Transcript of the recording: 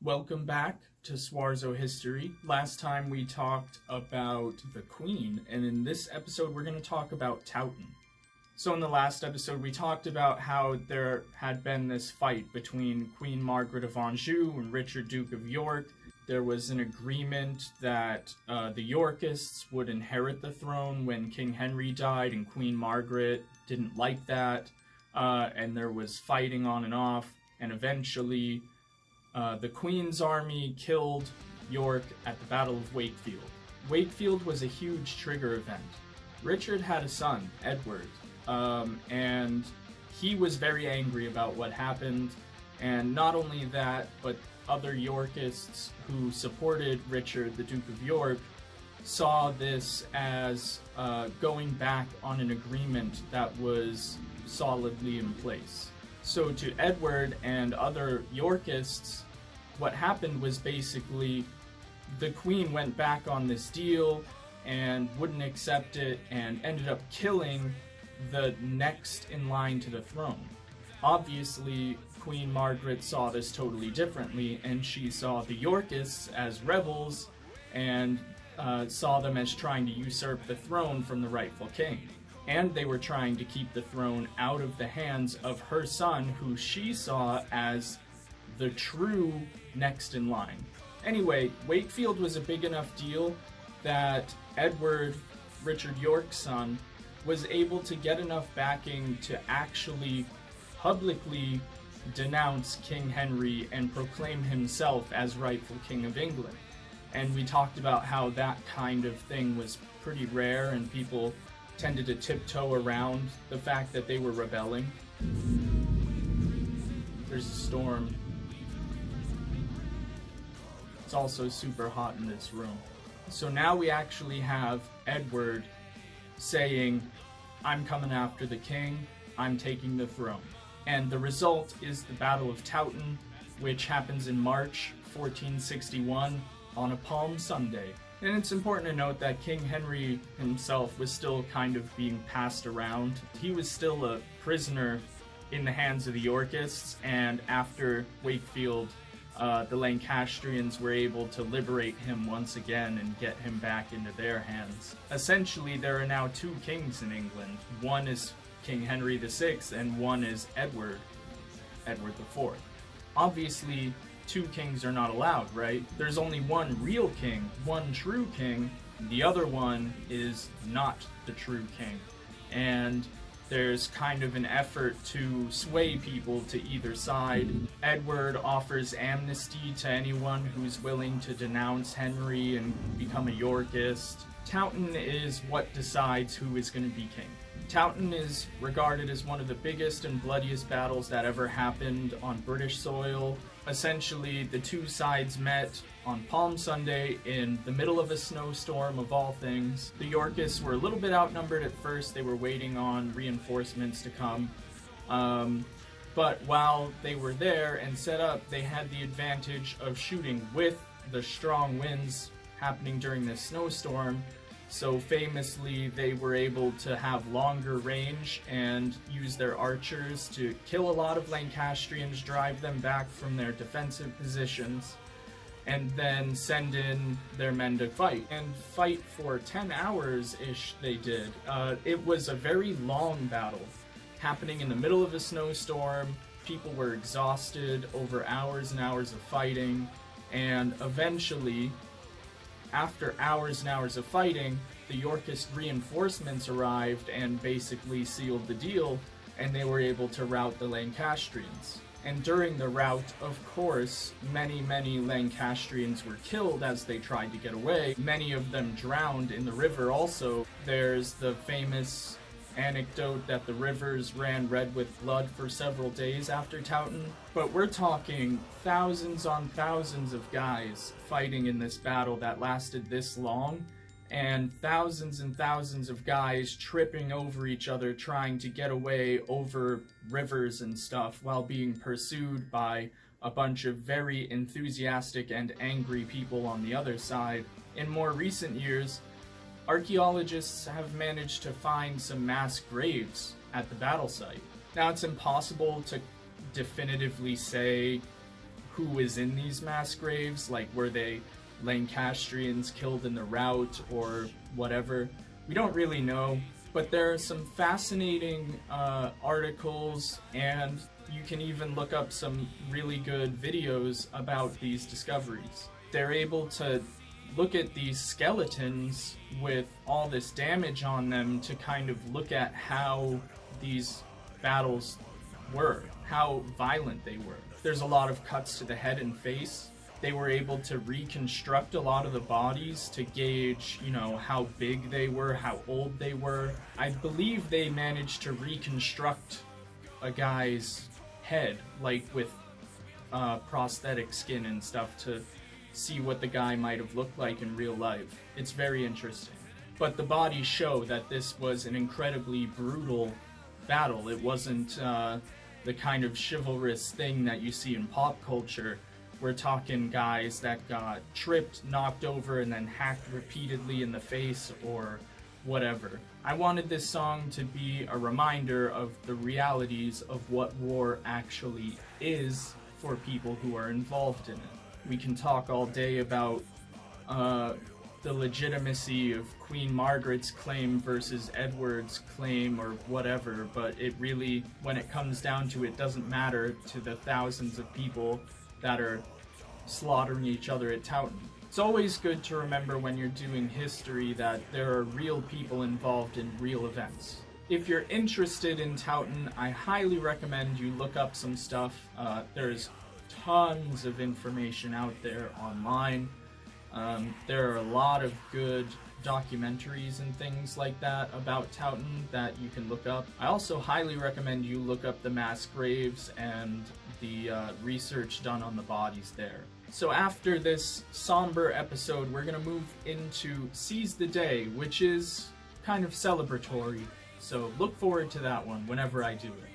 Welcome back to Swarzo History. Last time we talked about the Queen, and in this episode we're going to talk about Towton. So in the last episode we talked about how there had been this fight between Queen Margaret of Anjou and Richard, Duke of York. There was an agreement that the Yorkists would inherit the throne when King Henry died, and Queen Margaret didn't like that, and there was fighting on and off, and eventually the Queen's army killed York at the Battle of Wakefield. Wakefield was a huge trigger event. Richard had a son, Edward, and he was very angry about what happened, and not only that, but other Yorkists who supported Richard, the Duke of York, saw this as going back on an agreement that was solidly in place. So to Edward and other Yorkists, what happened was basically the Queen went back on this deal and wouldn't accept it and ended up killing the next in line to the throne. Obviously, Queen Margaret saw this totally differently, and she saw the Yorkists as rebels and saw them as trying to usurp the throne from the rightful king. And they were trying to keep the throne out of the hands of her son, who she saw as the true next in line. Anyway, Wakefield was a big enough deal that Edward, Richard York's son, was able to get enough backing to actually publicly denounce King Henry and proclaim himself as rightful King of England. And we talked about how that kind of thing was pretty rare, and people tended to tiptoe around the fact that they were rebelling. There's a storm. It's also super hot in this room. So now we actually have Edward saying, "I'm coming after the king, I'm taking the throne." And the result is the Battle of Towton, which happens in March 1461 on a Palm Sunday. And it's important to note that King Henry himself was still kind of being passed around. He was still a prisoner in the hands of the Yorkists, and after Wakefield, the Lancastrians were able to liberate him once again and get him back into their hands. Essentially, there are now two kings in England. One is King Henry VI, and one is Edward IV. Obviously, two kings are not allowed, right? There's only one real king, one true king. The other one is not the true king. And there's kind of an effort to sway people to either side. Edward offers amnesty to anyone who's willing to denounce Henry and become a Yorkist. Towton is what decides who is going to be king. Towton is regarded as one of the biggest and bloodiest battles that ever happened on British soil. Essentially, the two sides met on Palm Sunday in the middle of a snowstorm of all things. The Yorkists were a little bit outnumbered at first. They were waiting on reinforcements to come. But while they were there and set up, they had the advantage of shooting with the strong winds happening during this snowstorm. So famously, they were able to have longer range and use their archers to kill a lot of Lancastrians, drive them back from their defensive positions, and then send in their men to fight. And fight for 10 hours-ish they did. It was a very long battle, happening in the middle of a snowstorm. People were exhausted over hours and hours of fighting, and eventually, after hours and hours of fighting, the Yorkist reinforcements arrived and basically sealed the deal, and they were able to rout the Lancastrians. And during the rout, of course, many Lancastrians were killed as they tried to get away. Many of them drowned in the river also. There's the famous anecdote that the rivers ran red with blood for several days after Towton. But we're talking thousands on thousands of guys fighting in this battle that lasted this long, and thousands of guys tripping over each other trying to get away over rivers and stuff while being pursued by a bunch of very enthusiastic and angry people on the other side. In more recent years, archaeologists have managed to find some mass graves at the battle site. Now, it's impossible to definitively say who was in these mass graves, like were they Lancastrians killed in the rout or whatever. We don't really know, but there are some fascinating articles, and you can even look up some really good videos about these discoveries. They're able to look at these skeletons with all this damage on them to kind of look at how these battles were, how violent they were. There's a lot of cuts to the head and face. They were able to reconstruct a lot of the bodies to gauge, you know, how big they were, how old they were. I believe they managed to reconstruct a guy's head, like with prosthetic skin and stuff, to see what the guy might have looked like in real life. It's very interesting. But the bodies show that this was an incredibly brutal battle. It wasn't the kind of chivalrous thing that you see in pop culture. We're talking guys that got tripped, knocked over, and then hacked repeatedly in the face or whatever. I wanted this song to be a reminder of the realities of what war actually is for people who are involved in it. We can talk all day about the legitimacy of Queen Margaret's claim versus Edward's claim or whatever, but it really, when it comes down to it, doesn't matter to the thousands of people that are slaughtering each other at Towton. It's always good to remember when you're doing history that there are real people involved in real events. If you're interested in Towton, I highly recommend you look up some stuff. There's tons of information out there online. There are a lot of good documentaries and things like that about Towton that you can look up. I also highly recommend you look up the mass graves and the research done on the bodies there. So after this somber episode, we're going to move into Seize the Day, which is kind of celebratory. So look forward to that one whenever I do it.